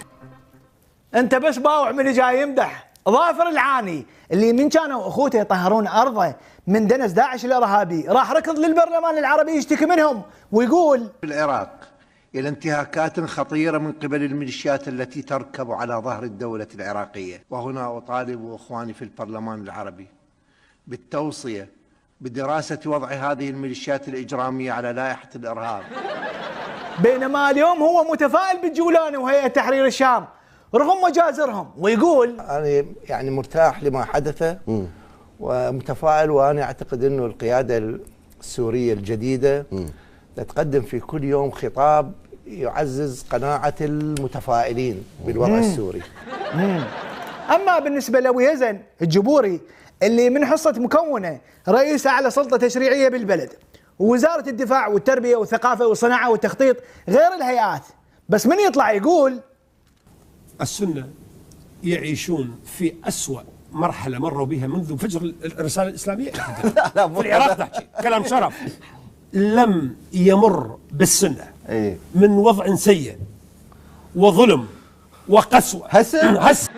Speaker 19: انت بس باوع من جاي يمدح ظافر العاني اللي من كانوا اخوته يطهرون ارضه من دنس داعش الارهابي راح ركض للبرلمان العربي يشتكي منهم ويقول
Speaker 23: في العراق إلى انتهاكات خطيرة من قبل الميليشيات التي تركب على ظهر الدولة العراقية. وهنا أطالب أخواني في البرلمان العربي بالتوصية بدراسة وضع هذه الميليشيات الإجرامية على لائحة الإرهاب.
Speaker 19: بينما اليوم هو متفائل بالجولاني وهيئة تحرير الشام رغم مجازرهم، ويقول
Speaker 12: أنا يعني مرتاح لما حدث ومتفائل، وأنا أعتقد أنه القيادة السورية الجديدة تقدم في كل يوم خطاب يعزز قناعة المتفائلين بالوضع السوري.
Speaker 19: أما بالنسبة لأبو يزن الجبوري اللي من حصة مكونة رئيس أعلى سلطة تشريعية بالبلد ووزارة الدفاع والتربية والثقافة والصناعة والتخطيط غير الهيئات، بس من يطلع يقول
Speaker 4: السنة يعيشون في أسوأ مرحلة مروا بها منذ فجر الرسالة الإسلامية في العراق. تحكي كلام شرف، لم يمر بالسنة من وضع سيء وظلم وقسوة هس.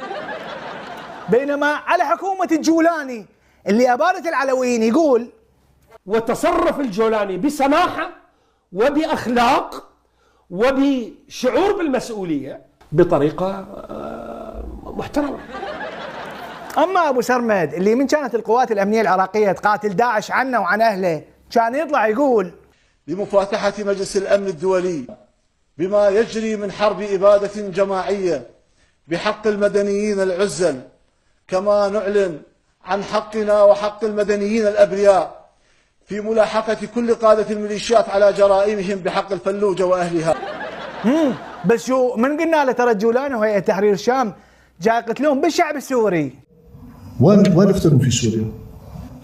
Speaker 19: بينما على حكومة الجولاني اللي أبادت العلويين يقول
Speaker 4: وتصرف الجولاني بسماحة وبأخلاق وبشعور بالمسؤولية بطريقة محترمة.
Speaker 19: أما أبو سرمد اللي من كانت القوات الأمنية العراقية تقاتل داعش عنه وعن أهله كان يطلع يقول
Speaker 11: لمفاتحة مجلس الأمن الدولي بما يجري من حرب إبادة جماعية بحق المدنيين العزل، كما نعلن عن حقنا وحق المدنيين الأبرياء في ملاحقة كل قادة الميليشيات على جرائمهم بحق الفلوجة وأهلها.
Speaker 19: بس شو من قلنا له ترى الجولاني وهيئة تحرير الشام جاي يقتلون بالشعب السوري.
Speaker 14: وين يقتلون في سوريا؟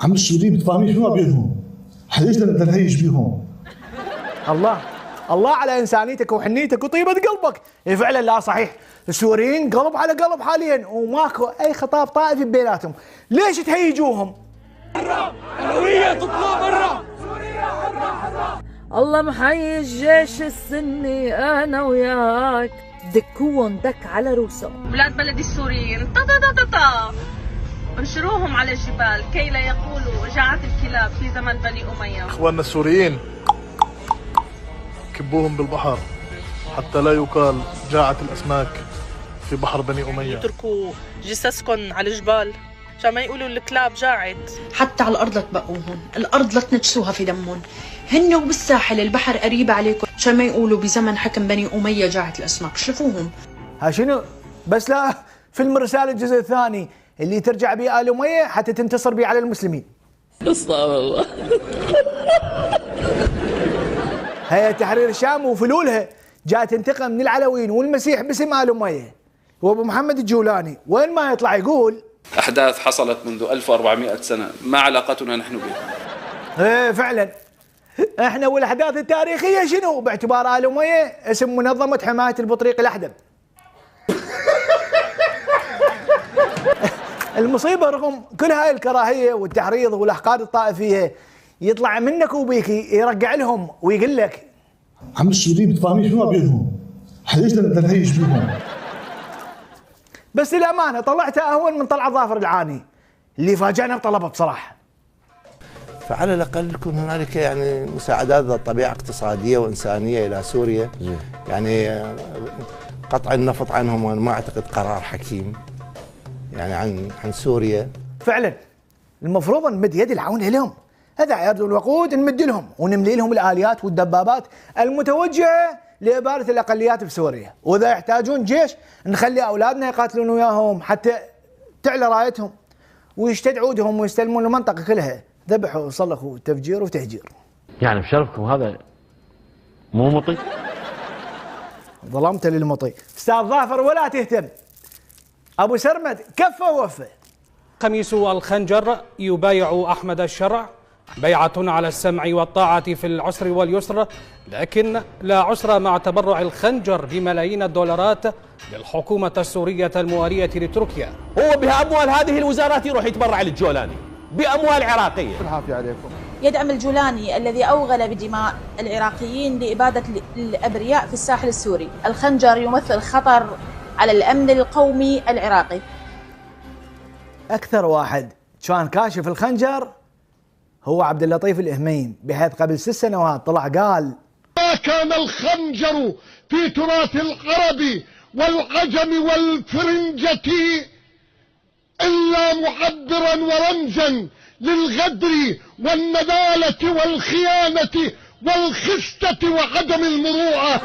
Speaker 14: عم السوريين متفاهمين فيما بينهم، ليش بدنا نهيج بيهم؟
Speaker 19: الله على انسانيتك وحنيتك وطيبه قلبك. فعلا لا صحيح، السوريين قلب على قلب حاليا وماكو اي خطاب طائفي بيناتهم، ليش تهيجوهم؟
Speaker 21: علوية تطلع برا.
Speaker 16: الله محيي الجيش السني انا وياك، دكوهم دك على رؤوسهم.
Speaker 17: اولاد بلدي السوريين طا انشروهم على الجبال كي لا يقولوا جاعت الكلاب في زمن بني اميه.
Speaker 20: اخواننا السوريين كبوهم بالبحر حتى لا يقال جاعت الاسماك في بحر بني اميه.
Speaker 17: اتركوا جثثكم على الجبال عشان ما يقولوا الكلاب جاعت.
Speaker 24: حتى على الارض لا تبقوهم، الارض لا تنجسوها في دمهم، هن وبالساحل البحر قريب عليكم عشان ما يقولوا بزمن حكم بني اميه جاعت الاسماك، شلفوهم.
Speaker 19: ها شنو؟ بس لا فيلم الرسالة الجزء الثاني اللي ترجع به آل أمية حتى تنتصر به على المسلمين. استغفر الله. هيئة تحرير الشام وفلولها جاء تنتقم من العلويين والمسيح باسم آل أمية، وابو محمد الجولاني وين ما يطلع يقول
Speaker 18: أحداث حصلت منذ 1400 سنة ما علاقتنا نحن بها.
Speaker 19: فعلا احنا والاحداث التاريخية شنو باعتبار آل أمية اسم منظمة حماية البطريق الأحدب. المصيبة رغم كل هاي الكراهية والتحريض والأحقاد الطائفية يطلع منك وبيكي يرجع لهم ويقول لك
Speaker 14: عم السوريين متفاهمين فيما بينهم، ليش بدنا نهيج بيهم؟
Speaker 19: بس للأمانة طلعتها أهون من طلعة ظافر العاني اللي فاجأنا بطلبه بصراحة.
Speaker 12: فعلى الأقل يكون هنالك يعني مساعدات ذات طبيعة اقتصادية وإنسانية إلى سوريا. يعني قطع النفط عنهم وأنا ما أعتقد قرار حكيم يعني عن سوريا.
Speaker 19: فعلا المفروض نمد يد العون لهم، هذا يرجو الوقود نمد لهم ونملي لهم الآليات والدبابات المتوجهة لإبادة الأقليات في سوريا، وإذا يحتاجون جيش نخلي أولادنا يقاتلون وياهم حتى تعلى رايتهم ويشتد عودهم ويستلمون المنطقة كلها ذبحوا وصلخوا تفجير وتهجير.
Speaker 25: يعني بشرفكم هذا مو مطي؟
Speaker 19: ظلمت للمطي. أستاذ ظافر ولا تهتم، أبو سرمد كفى ووفى.
Speaker 26: قميص الخنجر يبايع أحمد الشرع بيعة على السمع والطاعة في العسر واليسر، لكن لا عسر مع تبرع الخنجر بملايين الدولارات للحكومة السورية الموالية لتركيا.
Speaker 27: هو بأموال هذه الوزارات يروح يتبرع للجولاني بأموال عراقية. العافية عليكم.
Speaker 28: يدعم الجولاني الذي أوغل بدماء العراقيين لإبادة الأبرياء في الساحل السوري. الخنجر يمثل خطر على الأمن القومي العراقي.
Speaker 19: أكثر واحد كان كاشف الخنجر هو عبد اللطيف الإهميم، بحيث قبل 6 سنوات طلع قال
Speaker 29: ما كان الخنجر في تراث العرب والعجم والفرنجة إلا معبرا ورمزا للغدر والنذالة والخيانة والخستة وعدم المروءة.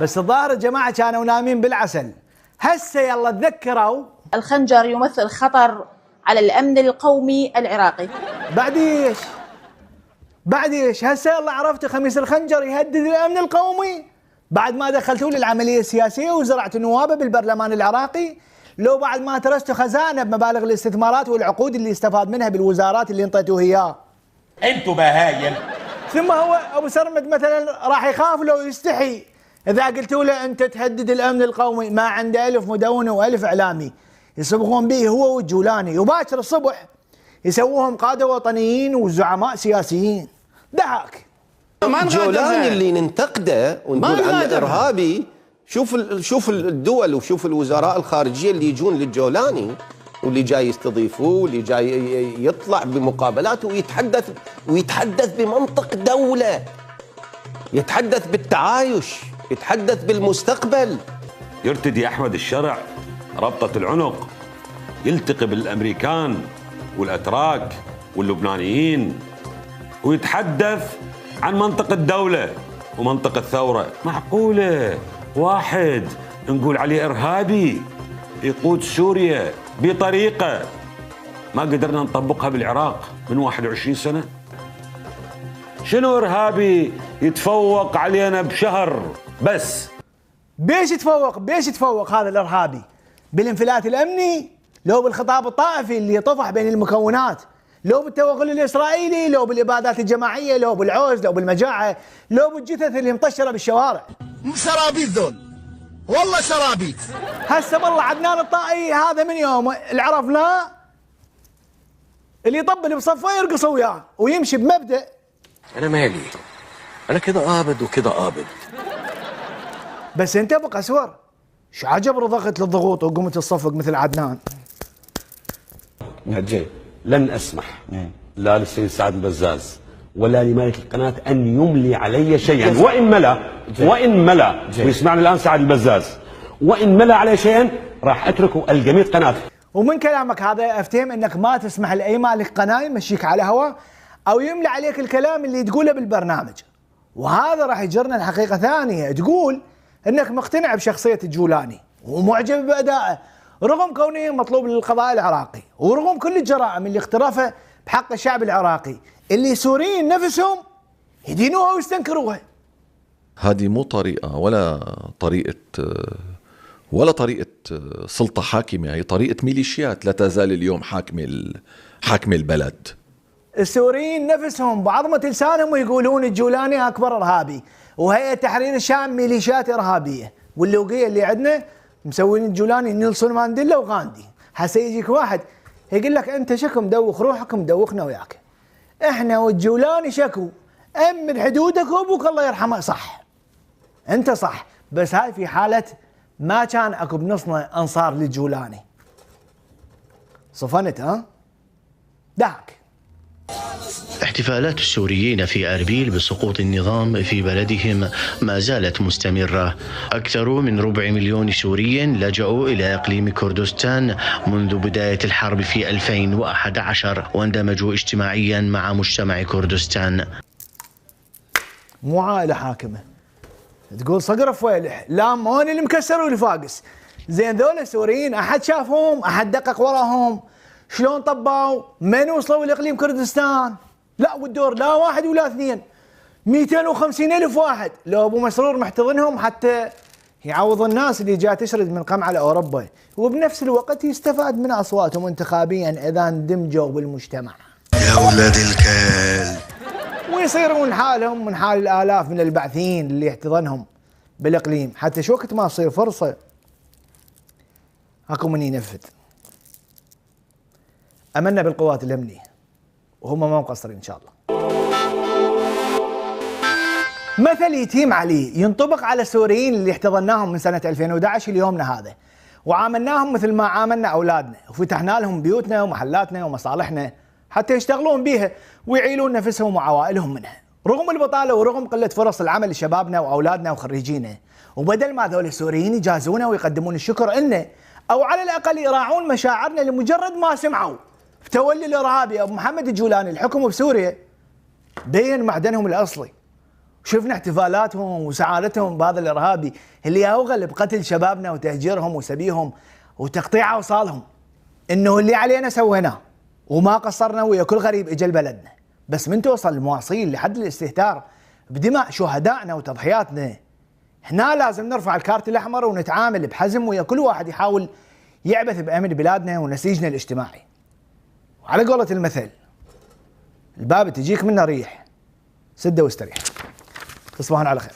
Speaker 19: بس الظاهر الجماعة كانوا نايمين بالعسل، هسه يلا تذكروا.
Speaker 28: الخنجر يمثل خطر على الأمن القومي العراقي.
Speaker 19: بعد ايش؟ هسه يلا عرفتوا خميس الخنجر يهدد الأمن القومي بعد ما دخلتوا للعملية السياسية وزرعتوا نوابه بالبرلمان العراقي، لو بعد ما ترستوا خزانة بمبالغ الاستثمارات والعقود اللي استفاد منها بالوزارات اللي انطيتوه اياه.
Speaker 27: انتوا بهايم.
Speaker 19: ثم هو ابو سرمد مثلا راح يخاف لو يستحي اذا قلتوا له انت تهدد الامن القومي، ما عنده 1000 مدونه و1000 اعلامي يصبغون به هو والجولاني، وباكر الصبح يسووهم قاده وطنيين وزعماء سياسيين. دهاك
Speaker 27: الجولاني اللي ننتقده ونقول عنه ارهابي، شوف الدول وشوف الوزراء الخارجيه اللي يجون للجولاني واللي جاي يستضيفوه واللي جاي يطلع بمقابلات ويتحدث بمنطق دولة، يتحدث بالتعايش، يتحدث بالمستقبل.
Speaker 1: يرتدي أحمد الشرع ربطة العنق، يلتقي بالأمريكان والأتراك واللبنانيين ويتحدث عن منطق الدولة ومنطق الثورة. معقولة واحد نقول عليه إرهابي يقود سوريا بطريقة ما قدرنا نطبقها بالعراق من 21 سنة؟ شنو إرهابي يتفوق علينا بشهر بس؟
Speaker 19: بيش يتفوق هذا الإرهابي؟ بالانفلات الأمني، لو بالخطاب الطائفي اللي طفح بين المكونات، لو بالتوغل الإسرائيلي، لو بالإبادات الجماعية، لو بالعوز، لو بالمجاعة، لو بالجثث اللي مطشرة بالشوارع.
Speaker 29: سرابيط ذول، والله سرابيط.
Speaker 19: هسه والله عدنان الطائي هذا من يوم اللي عرفناه اللي يطبل بصفه يرقص وياه ويمشي بمبدأ
Speaker 27: أنا مالي، أنا كده قابض وكده قابض.
Speaker 19: بس أنت بقى سور شو عجب رضخت للضغوط وقمت تصفق مثل عدنان.
Speaker 27: هجي لن أسمح لا للسيد سعد البزاز ولا لمالك القناة أن يملي علي شيئا، وإن ملا ويسمعني الآن سعد البزاز، وإن ملا علي شيئا راح أتركه الجميع قناة.
Speaker 19: ومن كلامك هذا أفتهم أنك ما تسمح لأي مالك قناة يمشيك على هوا أو يملي عليك الكلام اللي تقوله بالبرنامج. وهذا راح يجرنا الحقيقة ثانية، تقول أنك مقتنع بشخصية الجولاني ومعجب بأدائه رغم كونه مطلوب للقضاء العراقي ورغم كل الجرائم اللي اقترفها بحق الشعب العراقي اللي السوريين نفسهم يدينوها ويستنكروها.
Speaker 2: هذه مو طريقة ولا طريقة سلطة حاكمة، هي طريقة ميليشيات لا تزال اليوم حاكمة البلد.
Speaker 19: السوريين نفسهم بعظمة لسانهم ويقولون الجولاني أكبر إرهابي، وهيئة تحرير الشام ميليشيات إرهابية، واللوقية اللي عندنا مسوين الجولاني نيلسون مانديلا وغاندي. هسه يجيك واحد يقول لك أنت شكو مدوخ روحك مدوخنا وياك، إحنا والجولاني شكو أمن حدودك وأبوك الله يرحمه. صح أنت صح، بس هاي في حالة ما كان أكو بنصنا أنصار للجولاني. صفنت ها؟ داك
Speaker 3: احتفالات السوريين في أربيل بسقوط النظام في بلدهم ما زالت مستمرة. أكثر من 250,000 سوري لجأوا إلى إقليم كردستان منذ بداية الحرب في 2011 واندمجوا اجتماعيا مع مجتمع كردستان.
Speaker 19: مو عائلة حاكمة تقول صقر فويلح، لا هون اللي مكسر واللي فاقس. زين ذول السوريين أحد شافهم؟ أحد دقق وراهم؟ شلون طبوا؟ من وصلوا لإقليم كردستان؟ لا والدور لا واحد ولا اثنين، 250,000 واحد. لو أبو مسرور محتضنهم حتى يعوض الناس اللي جاء تشرد من قمع على أوروبا، وبنفس الوقت يستفاد من أصواتهم انتخابيا إذا اندمجوا بالمجتمع.
Speaker 3: يا ولاد الكلب.
Speaker 19: ويصيرون حالهم من حال الآلاف من البعثيين اللي يحتضنهم بالإقليم، حتى شو وقت ما تصير فرصة أكو من ينفذ. أمنا بالقوات الأمنية وهم ما مقصرين إن شاء الله. مثل يتيم علي ينطبق على السوريين اللي احتضناهم من سنة 2011 ليومنا هذا، وعاملناهم مثل ما عاملنا أولادنا، وفتحنا لهم بيوتنا ومحلاتنا ومصالحنا حتى يشتغلون بيها ويعيلون نفسهم وعوائلهم منها، رغم البطالة ورغم قلة فرص العمل لشبابنا وأولادنا وخريجينا. وبدل ما ذول السوريين يجازونا ويقدمون الشكر لنا أو على الأقل يراعون مشاعرنا لمجرد ما سمعوا بتولي الارهابي ابو محمد الجولاني الحكم بسوريا بين معدنهم الاصلي. شفنا احتفالاتهم وسعادتهم بهذا الارهابي اللي اوغل بقتل شبابنا وتهجيرهم وسبيهم وتقطيع اوصالهم. انه اللي علينا سويناه وما قصرنا ويا كل غريب اجى لبلدنا، بس من توصل المواصيل لحد الاستهتار بدماء شهدائنا وتضحياتنا، هنا لازم نرفع الكارت الاحمر ونتعامل بحزم ويا كل واحد يحاول يعبث بامن بلادنا ونسيجنا الاجتماعي. وعلى قولة المثل الباب تجيك منه ريح سده واستريح. تصبحون على خير.